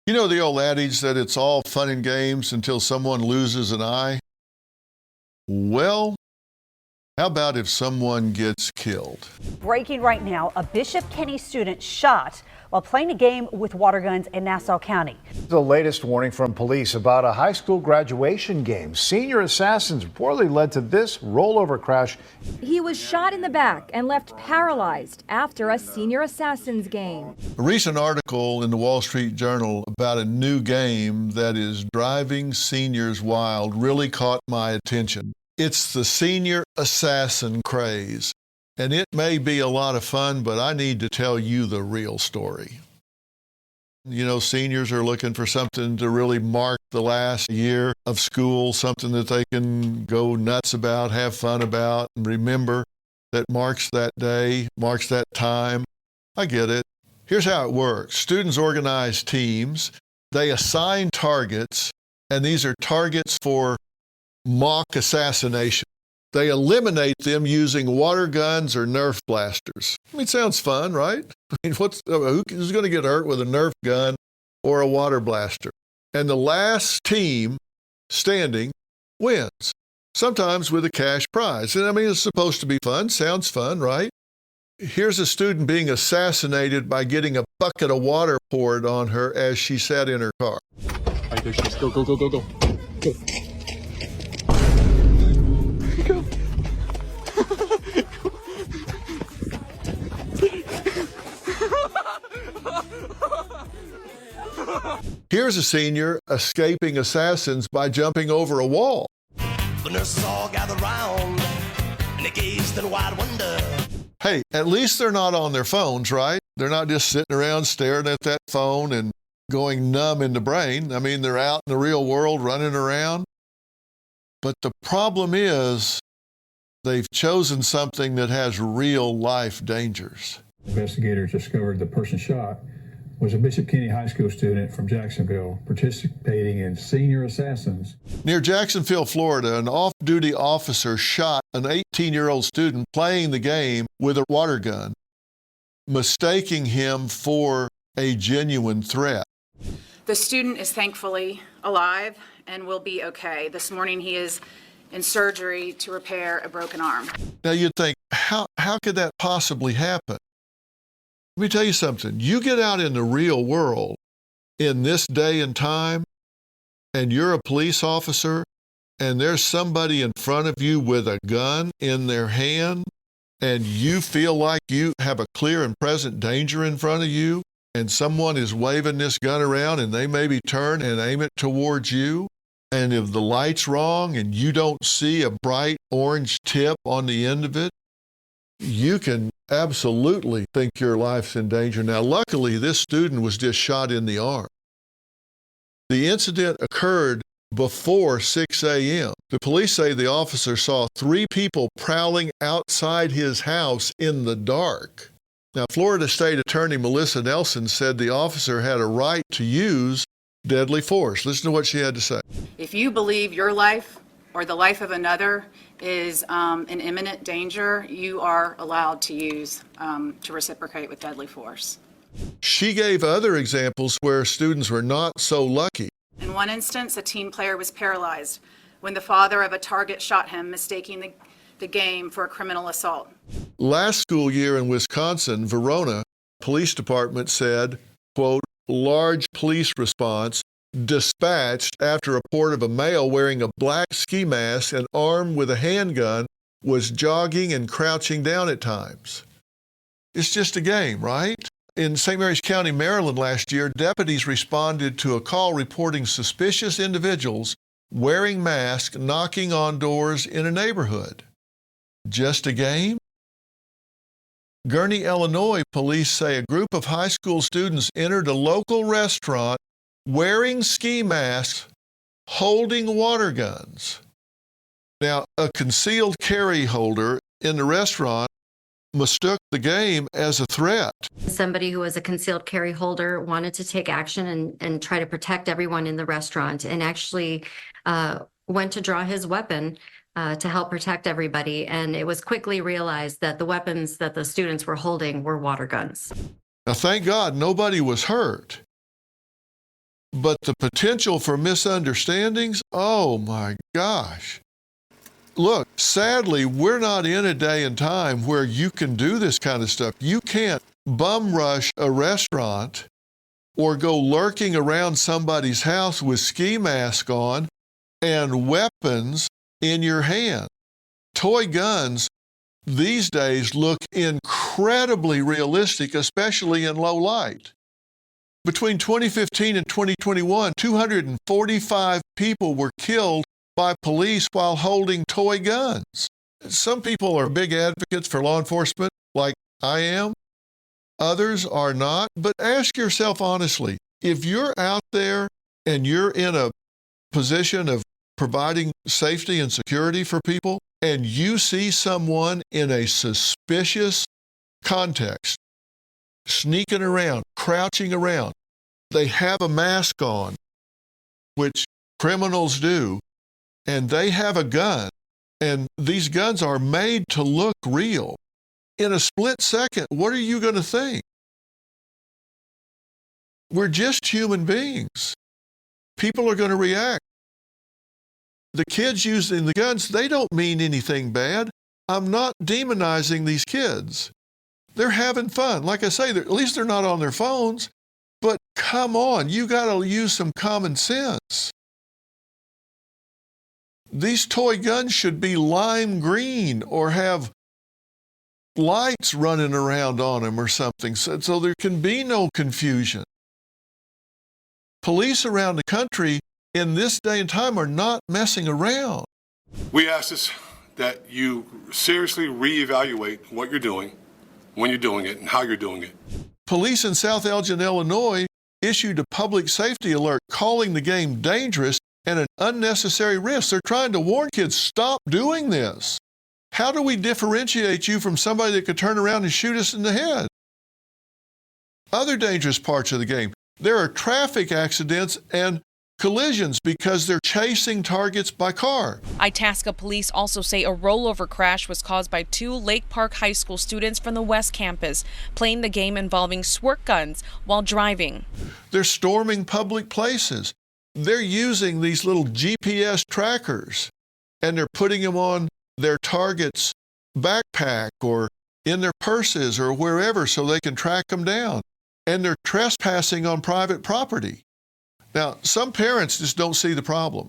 You know the old adage that it's all fun and games until someone loses an eye? Well, how about if someone gets killed? Breaking right now, a Bishop Kenny student shot while playing a game with water guns in Nassau County. The latest warning from police about a high school graduation game. Senior assassins reportedly led to this rollover crash. He was shot in the back and left paralyzed after a senior assassins game. A recent article in the Wall Street Journal about a new game that is driving seniors wild really caught my attention. It's the senior assassin craze. And it may be a lot of fun, but I need to tell you the real story. You know, seniors are looking for something to really mark the last year of school, something that they can go nuts about, have fun about, and remember that marks that day, marks that time. I get it. Here's how it works. Students organize teams. They assign targets, and these are targets for mock assassination. They eliminate them using water guns or Nerf blasters. I mean, it sounds fun, right? I mean, who's going to get hurt with a Nerf gun or a water blaster? And the last team standing wins, sometimes with a cash prize. And I mean, it's supposed to be fun. Sounds fun, right? Here's a student being assassinated by getting a bucket of water poured on her as she sat in her car. All right, there she is. Go, go, go, go, go. Go. Here's a senior escaping assassins by jumping over a wall. The nurses all gather round and they gazed in wide wonder. Hey, at least they're not on their phones, right? They're not just sitting around staring at that phone and going numb in the brain. I mean, they're out in the real world running around. But the problem is they've chosen something that has real life dangers. Investigators discovered the person shot was a Bishop Kenny High School student from Jacksonville participating in senior assassins. Near Jacksonville, Florida, an off-duty officer shot an 18-year-old student playing the game with a water gun, mistaking him for a genuine threat. The student is thankfully alive and will be okay. This morning he is in surgery to repair a broken arm. Now you'd think, how could that possibly happen? Let me tell you something. You get out in the real world in this day and time, and you're a police officer, and there's somebody in front of you with a gun in their hand, and you feel like you have a clear and present danger in front of you, and someone is waving this gun around, and they maybe turn and aim it towards you, and if the light's wrong and you don't see a bright orange tip on the end of it, you can absolutely think your life's in danger. Now, luckily, this student was just shot in the arm. The incident occurred before 6 a.m. The police say the officer saw 3 people prowling outside his house in the dark. Now, Florida State Attorney Melissa Nelson said the officer had a right to use deadly force. Listen to what she had to say. If you believe your life or the life of another is in imminent danger, you are allowed to use, to reciprocate with deadly force. She gave other examples where students were not so lucky. In one instance, a teen player was paralyzed when the father of a target shot him, mistaking the game for a criminal assault. Last school year in Wisconsin, Verona Police Department said, quote, large police response dispatched after a report of a male wearing a black ski mask and armed with a handgun was jogging and crouching down at times. It's just a game, right? In St. Mary's County, Maryland last year, deputies responded to a call reporting suspicious individuals wearing masks knocking on doors in a neighborhood. Just a game? Gurnee, Illinois, police say a group of high school students entered a local restaurant wearing ski masks, holding water guns. Now, a concealed carry holder in the restaurant mistook the game as a threat. Somebody who was a concealed carry holder wanted to take action and try to protect everyone in the restaurant, and actually went to draw his weapon to help protect everybody. And it was quickly realized that the weapons that the students were holding were water guns. Now, thank God nobody was hurt. But the potential for misunderstandings, oh my gosh. Look, sadly, we're not in a day and time where you can do this kind of stuff. You can't bum rush a restaurant or go lurking around somebody's house with ski mask on and weapons in your hand. Toy guns these days look incredibly realistic, especially in low light. Between 2015 and 2021, 245 people were killed by police while holding toy guns. Some people are big advocates for law enforcement, like I am. Others are not. But ask yourself honestly, if you're out there and you're in a position of providing safety and security for people, and you see someone in a suspicious context, sneaking around, crouching around, they have a mask on, which criminals do, and they have a gun, and these guns are made to look real. In a split second, what are you going to think? We're just human beings. People are going to react. The kids using the guns, they don't mean anything bad. I'm not demonizing these kids. They're having fun. Like I say, at least they're not on their phones. But come on, you got to use some common sense. These toy guns should be lime green or have lights running around on them or something, so there can be no confusion. Police around the country in this day and time are not messing around. We ask that you seriously reevaluate what you're doing, when you're doing it, and how you're doing it. Police in South Elgin, Illinois, issued a public safety alert calling the game dangerous and an unnecessary risk. They're trying to warn kids, stop doing this. How do we differentiate you from somebody that could turn around and shoot us in the head? Other dangerous parts of the game. There are traffic accidents and collisions because they're chasing targets by car. Itasca police also say a rollover crash was caused by 2 Lake Park High School students from the West Campus playing the game involving squirt guns while driving. They're storming public places. They're using these little GPS trackers and they're putting them on their target's backpack or in their purses or wherever so they can track them down. And they're trespassing on private property. Now, some parents just don't see the problem.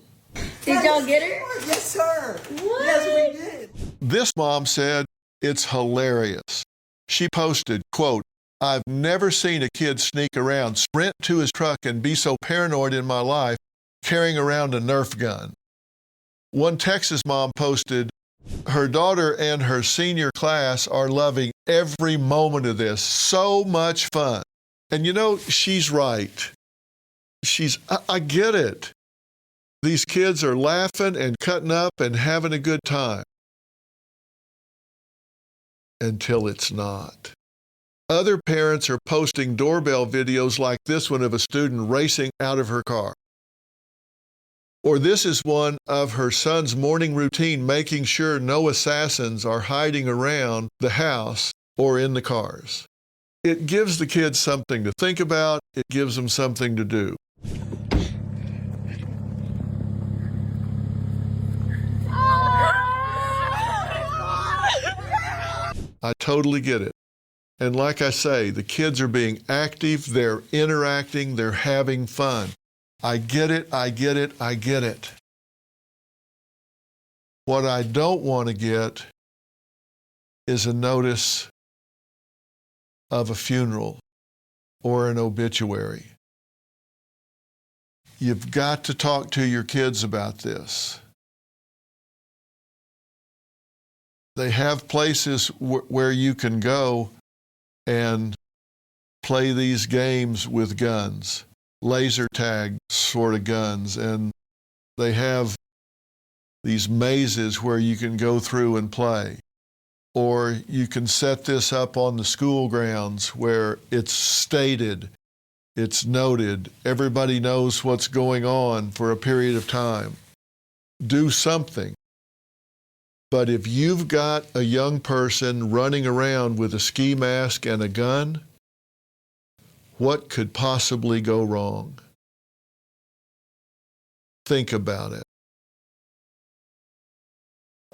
Did y'all get her? Yes, sir. What? Yes, we did. This mom said, it's hilarious. She posted, quote, I've never seen a kid sneak around, sprint to his truck, and be so paranoid in my life, carrying around a Nerf gun. One Texas mom posted, her daughter and her senior class are loving every moment of this. So much fun. And you know, she's right. I get it. These kids are laughing and cutting up and having a good time. Until it's not. Other parents are posting doorbell videos like this one of a student racing out of her car. Or this is one of her son's morning routine, making sure no assassins are hiding around the house or in the cars. It gives the kids something to think about. It gives them something to do. I totally get it. And like I say, the kids are being active, they're interacting, they're having fun. I get it, I get it, I get it. What I don't want to get is a notice of a funeral or an obituary. You've got to talk to your kids about this. They have places where you can go and play these games with guns, laser tag sort of guns, and they have these mazes where you can go through and play. Or you can set this up on the school grounds where it's stated, it's noted, everybody knows what's going on for a period of time. Do something. But if you've got a young person running around with a ski mask and a gun, what could possibly go wrong? think about it.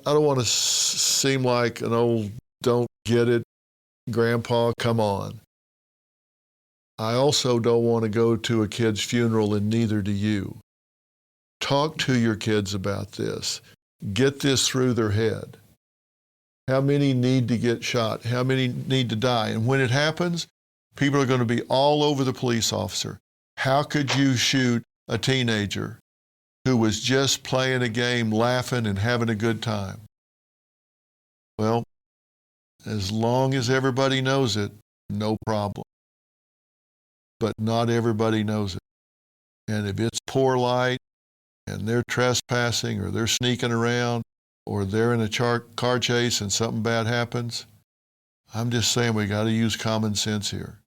I don't want to seem like an old don't get it, grandpa, come on. I also don't want to go to a kid's funeral, and neither do you. Talk to your kids about this. Get this through their head. How many need to get shot? How many need to die? And when it happens, people are going to be all over the police officer. How could you shoot a teenager who was just playing a game, laughing and having a good time? Well, as long as everybody knows it, no problem. But not everybody knows it. And if it's poor light and they're trespassing or they're sneaking around or they're in a car chase and something bad happens, I'm just saying we got to use common sense here.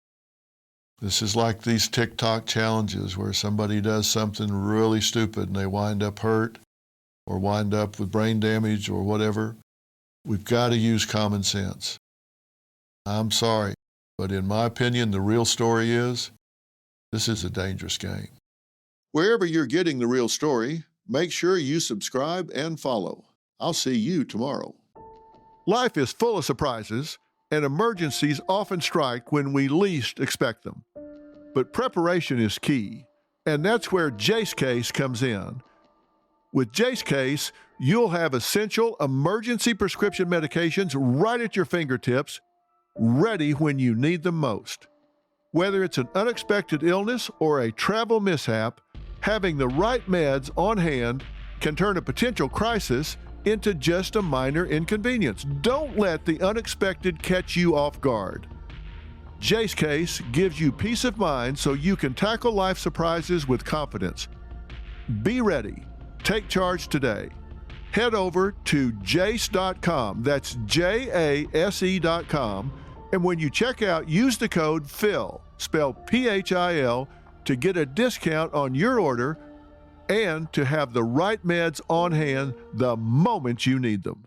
This is like these TikTok challenges where somebody does something really stupid and they wind up hurt or wind up with brain damage or whatever. We've got to use common sense. I'm sorry, but in my opinion, the real story is this is a dangerous game. Wherever you're getting The Real Story, make sure you subscribe and follow. I'll see you tomorrow. Life is full of surprises, and emergencies often strike when we least expect them. But preparation is key, and that's where Jace Case comes in. With Jace Case, you'll have essential emergency prescription medications right at your fingertips, ready when you need them most. Whether it's an unexpected illness or a travel mishap, having the right meds on hand can turn a potential crisis into just a minor inconvenience. Don't let the unexpected catch you off guard. Jace Case gives you peace of mind so you can tackle life surprises with confidence. Be ready. Take charge today. Head over to jace.com. That's JASE.com. And when you check out, use the code PHIL, spelled PHIL, to get a discount on your order and to have the right meds on hand the moment you need them.